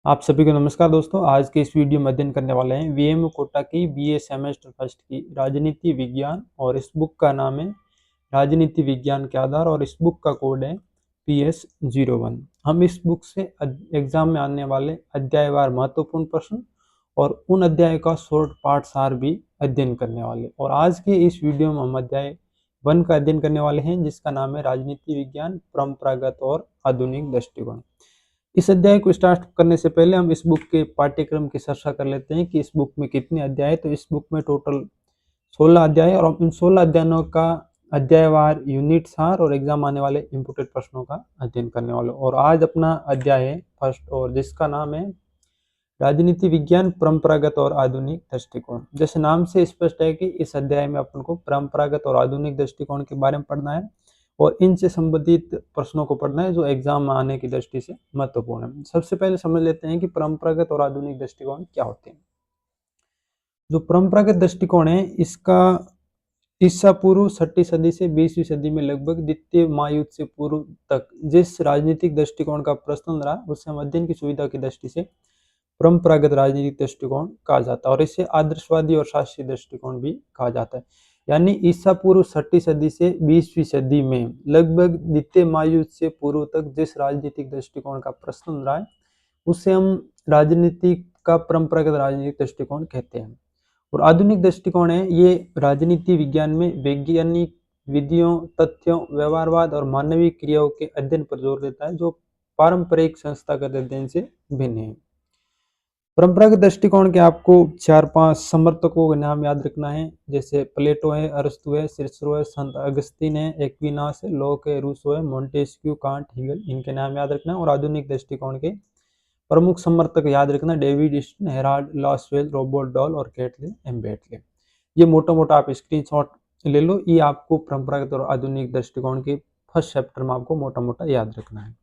आप सभी को नमस्कार दोस्तों। आज के इस वीडियो में अध्ययन करने वाले हैं वीएमओ कोटा की बीए सेमेस्टर फर्स्ट की राजनीति विज्ञान और इस बुक का नाम है राजनीति विज्ञान के आधार और इस बुक का कोड है PS01। हम इस बुक से एग्जाम में आने वाले अध्यायवार महत्वपूर्ण प्रश्न और उन अध्याय का शॉर्ट पाठ सार भी अध्ययन करने वाले। और आज के इस वीडियो में हम अध्याय 1 का अध्ययन करने वाले हैं जिसका नाम है राजनीति विज्ञान परंपरागत और आधुनिक दृष्टिकोण। इस अध्याय को स्टार्ट करने से पहले हम इस बुक के पाठ्यक्रम की चर्चा कर लेते हैं कि इस बुक में कितने अध्याय है। तो इस बुक में टोटल 16 अध्याय है और इन 16 अध्यायों का अध्यायवार यूनिट सार और एग्जाम आने वाले इंपोर्टेंट प्रश्नों का अध्ययन करने वाले। और आज अपना अध्याय है फर्स्ट और जिसका नाम है राजनीति विज्ञान परंपरागत और आधुनिक दृष्टिकोण। जैसे नाम से स्पष्ट है कि इस अध्याय में अपन को परंपरागत और आधुनिक दृष्टिकोण के बारे में पढ़ना है और इनसे संबंधित प्रश्नों को पढ़ना है जो एग्जाम में आने की दृष्टि से महत्वपूर्ण है। सबसे पहले समझ लेते हैं कि परंपरागत और आधुनिक दृष्टिकोण क्या होते हैं। जो परंपरागत दृष्टिकोण है इसका ईसा पूर्व 6वीं सदी से 20वीं सदी में लगभग द्वितीय महायुद्ध से पूर्व तक जिस राजनीतिक दृष्टिकोण का प्रचलन रहा उसे हम अध्ययन की सुविधा की दृष्टि से परंपरागत राजनीतिक दृष्टिकोण कहा जाता है और इसे आदर्शवादी और शास्त्रीय दृष्टिकोण भी कहा जाता है। यानी ईसा पूर्व 6वीं सदी से 20वीं सदी में लगभग द्वितीय महायुद्ध से पूर्व तक जिस राजनीतिक दृष्टिकोण का प्रचलन रहा है उसे हम राजनीति का परंपरागत राजनीतिक दृष्टिकोण कहते हैं। और आधुनिक दृष्टिकोण है ये राजनीति विज्ञान में वैज्ञानिक विधियों, तथ्यों, व्यवहारवाद और मानवीय क्रियाओं के अध्ययन पर जोर देता है जो पारंपरिक संस्थागत अध्ययन से भिन्न है। परंपरागत दृष्टिकोण के आपको 4-5 समर्थकों के नाम याद रखना है। जैसे प्लेटो है, अरस्तु है, सिसरो है, संत अगस्तीन है, एक्विनास है, लोक है, रूसो है, मोंटेस्क्यू, कांट, हीगल, इनके नाम याद रखना है। और आधुनिक दृष्टिकोण के प्रमुख समर्थक याद रखना, David Easton, Harold Lasswell, Robert Dahl और कैटलिन एम्बेटले। ये मोटा मोटा आप स्क्रीनशॉट ले लो। ये आपको परंपरागत और आधुनिक दृष्टिकोण के फर्स्ट चैप्टर में आपको मोटा मोटा याद रखना है।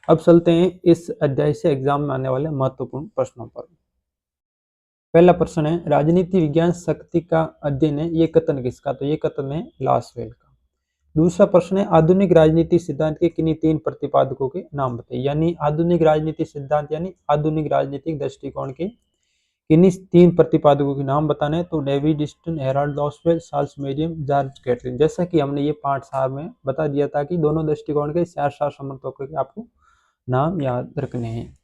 अब चलते हैं इस अध्याय से एग्जाम में आने वाले महत्वपूर्ण प्रश्नों पर। पहला प्रश्न है राजनीति विज्ञान शक्ति का अध्ययन है, ये कथन किसका? तो ये कथन है लॉसवेल का। दूसरा प्रश्न है आधुनिक राजनीति सिद्धांत के किन्हीं 3 प्रतिपादकों के नाम बताइए। यानी आधुनिक राजनीति सिद्धांत यानी आधुनिक राजनीतिक दृष्टिकोण के किन्हीं 3 प्रतिपादकों के नाम बताने हैं। तो David Easton, Harold Lasswell, Charles Merriam, George Catlin. जैसा कि हमने ये पाठ सार में बता दिया था कि दोनों दृष्टिकोण के 4 समर्थकों के आपको नाम याद रखने हैं।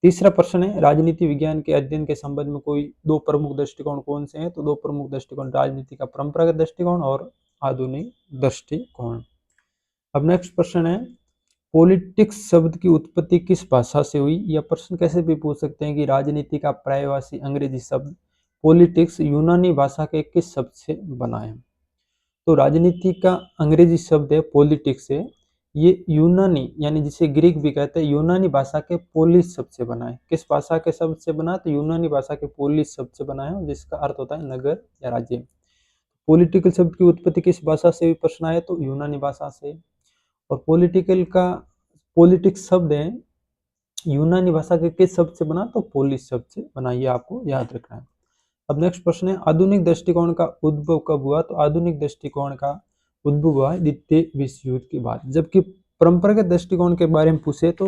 तीसरा प्रश्न है राजनीति विज्ञान के अध्ययन के संबंध में कोई 2 प्रमुख दृष्टिकोण कौन से हैं? तो 2 प्रमुख दृष्टिकोण राजनीति का परंपरागत दृष्टिकोण और आधुनिक दृष्टिकोण। अब नेक्स्ट प्रश्न है पॉलिटिक्स शब्द की उत्पत्ति किस भाषा से हुई? यह प्रश्न कैसे भी पूछ सकते हैं कि राजनीति का पर्यायवाची अंग्रेजी शब्द पॉलिटिक्स यूनानी भाषा के किस शब्द से बना है? तो राजनीति का अंग्रेजी शब्द है पॉलिटिक्स है, ये यूनानी यानी जिसे ग्रीक भी कहते हैं यूनानी भाषा के पोलिस शब्द से बना है। किस भाषा के शब्द से बना? तो यूनानी भाषा के पोलिस शब्द से बना है जिसका अर्थ होता है नगर या राज्य। पॉलिटिकल शब्द की उत्पत्ति किस भाषा से हुई? प्रश्न आए तो यूनानी भाषा से। और पॉलिटिकल का पॉलिटिक्स शब्द है यूनानी भाषा के किस शब्द से बना? तो पोलिस शब्द से बना, ये आपको याद रखना है। अब नेक्स्ट प्रश्न है आधुनिक दृष्टिकोण का उद्भव कब हुआ? तो आधुनिक दृष्टिकोण का उद्भव हुआ द्वितीय विश्व युद्ध के बाद। जबकि परंपरागत दृष्टिकोण के बारे में पूछे तो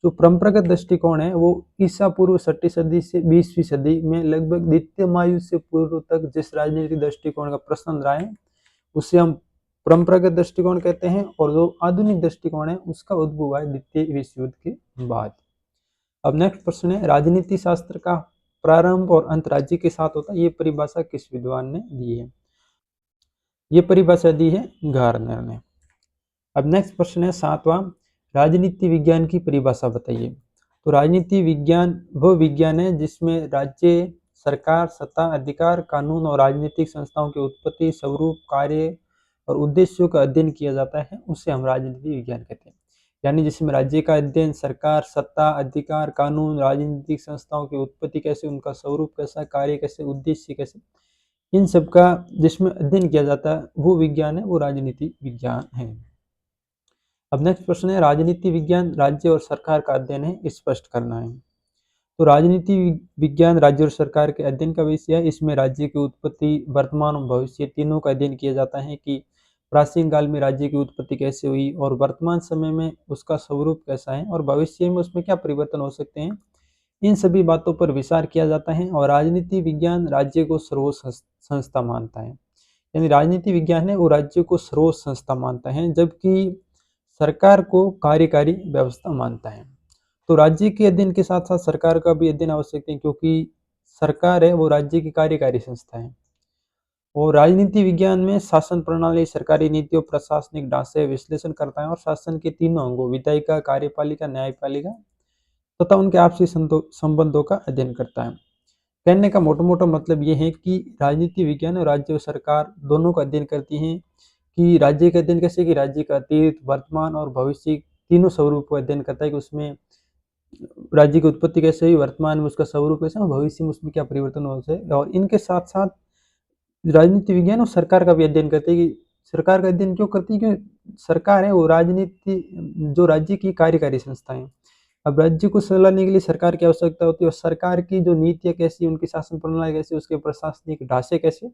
जो परंपरागत दृष्टिकोण है वो ईसा पूर्व 6वीं सदी से 20वीं सदी में लगभग द्वितीय महायुद्ध से पूर्व तक जिस राजनीतिक दृष्टिकोण का प्रचलन रहा है उसे हम परंपरागत दृष्टिकोण कहते हैं। और जो आधुनिक दृष्टिकोण है उसका उद्भव हुआ है द्वितीय विश्व युद्ध के बाद। अब नेक्स्ट प्रश्न है राजनीति शास्त्र का प्रारंभ और अंत राज्य के साथ होता है, ये परिभाषा किस विद्वान ने दी है? ये परिभाषा दी है गार्नर ने। अब नेक्स्ट प्रश्न है 7वां राजनीति विज्ञान की परिभाषा बताइए। तो राजनीति विज्ञान वह विज्ञान है जिसमें राज्य, सरकार, सत्ता, अधिकार, कानून और राजनीतिक संस्थाओं की उत्पत्ति, स्वरूप, कार्य और उद्देश्यों का अध्ययन किया जाता है, उसे हम राजनीति विज्ञान कहते हैं। यानी जिसमें राज्य का अध्ययन, सरकार, सत्ता, अधिकार, कानून, राजनीतिक संस्थाओं की उत्पत्ति कैसे, उनका स्वरूप कैसा, कार्य कैसे, उद्देश्य कैसे, इन सब का जिसमें अध्ययन किया जाता है वो विज्ञान है, वो राजनीति विज्ञान है। अब नेक्स्ट प्रश्न है राजनीति विज्ञान राज्य और सरकार का अध्ययन है, स्पष्ट करना है। तो राजनीति विज्ञान राज्य और सरकार के अध्ययन का विषय है। इसमें राज्य की उत्पत्ति, वर्तमान और भविष्य तीनों का अध्ययन किया जाता है कि प्राचीन काल में राज्य की उत्पत्ति कैसे हुई और वर्तमान समय में उसका स्वरूप कैसा है और भविष्य में उसमें क्या परिवर्तन हो सकते हैं, इन सभी बातों पर विचार किया जाता है और राजनीति विज्ञान राज्य को सर्वोच्च संस्था मानता है। यानी राजनीति विज्ञान है वो राज्य को सर्वोच्च संस्था मानता है, जबकि सरकार को कार्यकारी व्यवस्था मानता है। तो राज्य के अध्ययन के साथ साथ सरकार का भी अध्ययन आवश्यक है, क्योंकि सरकार है वो राज्य की कार्यकारी संस्था है। और राजनीति विज्ञान में शासन प्रणाली, सरकारी नीतियों, प्रशासनिक ढांचे विश्लेषण करता है और शासन के तीनों अंगों विधायिका, कार्यपालिका, न्यायपालिका तथा उनके आपसी संबंधों का अध्ययन करता है। कहने का मोटा मोटा मतलब ये है कि राजनीति विज्ञान और राज्य और सरकार दोनों का अध्ययन करती हैं। कि राज्य का अध्ययन कैसे, कि राज्य का अतीत, वर्तमान और भविष्य तीनों स्वरूप का अध्ययन करता है कि उसमें राज्य की उत्पत्ति कैसे हुई, वर्तमान में उसका स्वरूप कैसा और भविष्य में उसमें क्या परिवर्तन हो से। और इनके साथ साथ राजनीति विज्ञान और सरकार का भी अध्ययन करते हैं। कि सरकार का अध्ययन क्यों करती है, क्योंकि सरकार है वो राजनीति जो राज्य की कार्यकारी संस्था है। अब राज्य को चलाने के लिए सरकार की आवश्यकता होती है और सरकार की जो नीतियाँ कैसी, उनकी शासन प्रणाली कैसी, उसके प्रशासनिक ढांचे कैसे,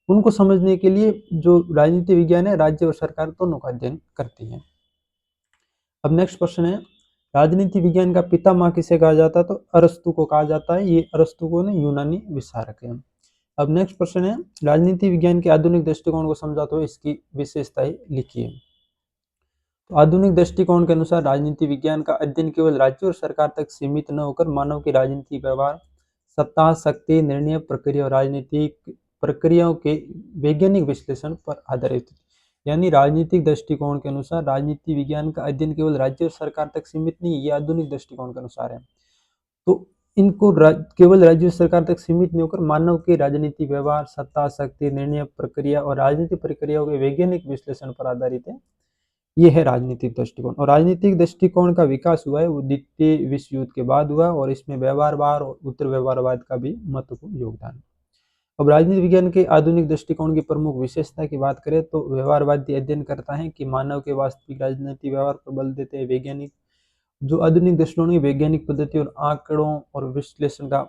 उनको समझने के लिए जो राजनीति विज्ञान है राज्य और सरकार दोनों का अध्ययन करती है। अब नेक्स्ट क्वेश्चन है, राजनीति विज्ञान का पितामह किसे कहा जाता है? तो अरस्तु को कहा जाता है। ये अरस्तु को यूनानी विचारक है। अब नेक्स्ट प्रश्न है, राजनीति विज्ञान के आधुनिक दृष्टिकोण को समझाते हुए इसकी विशेषताएं लिखिए। तो आधुनिक दृष्टिकोण के अनुसार राजनीति विज्ञान का अध्ययन केवल राज्य और सरकार तक सीमित न होकर मानव के राजनीतिक व्यवहार, सत्ता, शक्ति, निर्णय प्रक्रिया और राजनीतिक प्रक्रियाओं के वैज्ञानिक विश्लेषण पर आधारित। यानी राजनीतिक दृष्टिकोण के अनुसार राजनीति विज्ञान का अध्ययन केवल राज्य और सरकार तक सीमित नहीं, ये आधुनिक दृष्टिकोण के अनुसार है। तो इनको केवल राज्य सरकार तक सीमित नहीं होकर मानव के राजनीतिक व्यवहार, सत्ता, शक्ति, निर्णय प्रक्रिया और राजनीतिक प्रक्रियाओं के वैज्ञानिक विश्लेषण पर आधारित है। ये है राजनीतिक दृष्टिकोण। और राजनीतिक दृष्टिकोण का विकास हुआ है वो द्वितीय विश्व युद्ध के बाद हुआ और इसमें व्यवहारवाद और उत्तर व्यवहारवाद का भी महत्वपूर्ण योगदान। अब राजनीति विज्ञान के आधुनिक दृष्टिकोण की प्रमुख विशेषता की बात करें तो व्यवहारवादी अध्ययन करता है कि मानव के वास्तविक राजनीतिक व्यवहार पर बल देते हैं। वैज्ञानिक जो आधुनिक दृष्टिकोण की वैज्ञानिक पद्धति और आंकड़ों और विश्लेषण का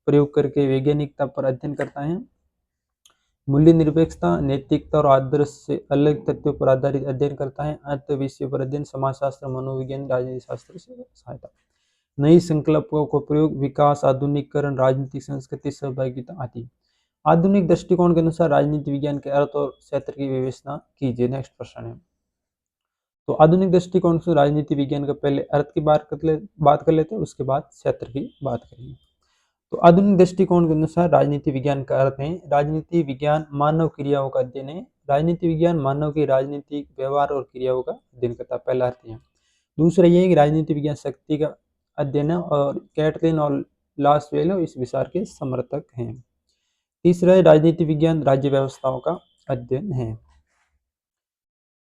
प्रयोग करके वैज्ञानिकता पर अध्ययन करता है। मूल्य निरपेक्षता, नैतिकता और आदर्श से अलग तथ्यों पर आधारित अध्ययन करता है। अंत विषय पर अध्ययन समाजशास्त्र, मनोविज्ञान, राजनीति शास्त्र से सहायता। नई संकल्पों को प्रयोग, विकास, आधुनिकीकरण, राजनीतिक संस्कृति, सहभागिता आदि। आधुनिक दृष्टिकोण के अनुसार राजनीति विज्ञान के अर्थ और क्षेत्र की विवेचना कीजिए। नेक्स्ट प्रश्न है, तो आधुनिक दृष्टिकोण से राजनीति विज्ञान का पहले अर्थ की बात कर लेते हैं, उसके बाद क्षेत्र की बात करेंगे। तो आधुनिक दृष्टिकोण के अनुसार राजनीति विज्ञान का अर्थ है, राजनीति विज्ञान मानव क्रियाओं का अध्ययन है। राजनीति विज्ञान मानव के राजनीतिक व्यवहार और क्रियाओं का अध्ययन करता है, पहला अर्थ है। दूसरा ये है कि राजनीति विज्ञान शक्ति का अध्ययन है और कैटलिन और लासवेलो इस विचार के समर्थक हैं। तीसरा है राजनीति विज्ञान राज्य व्यवस्थाओं का अध्ययन है।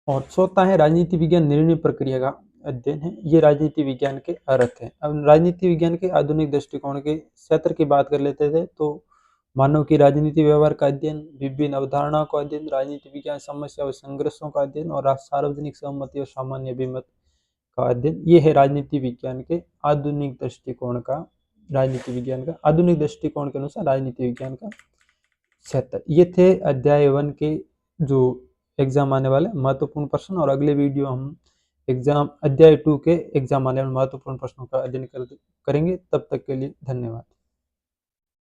और चौथा है राजनीति विज्ञान निर्णय प्रक्रिया का अध्ययन है। ये राजनीति विज्ञान के अर्थ है। अब राजनीति विज्ञान के आधुनिक दृष्टिकोण के क्षेत्र की बात कर लेते थे, तो मानव की राजनीति व्यवहार का अध्ययन, विभिन्न अवधारणाओं का अध्ययन, राजनीति विज्ञान समस्या और संघर्षों का अध्ययन और सार्वजनिक सहमति और सामान्य अभिमत का अध्ययन। ये है राजनीति विज्ञान के आधुनिक दृष्टिकोण का, राजनीति विज्ञान का आधुनिक दृष्टिकोण के अनुसार राजनीति विज्ञान का क्षेत्र। ये थे अध्याय 1 के जो एग्जाम आने वाले महत्वपूर्ण प्रश्न, और अगले वीडियो हम एग्जाम अध्याय 2 के एग्जाम आने वाले महत्वपूर्ण प्रश्नों का अध्ययन करेंगे। तब तक के लिए धन्यवाद।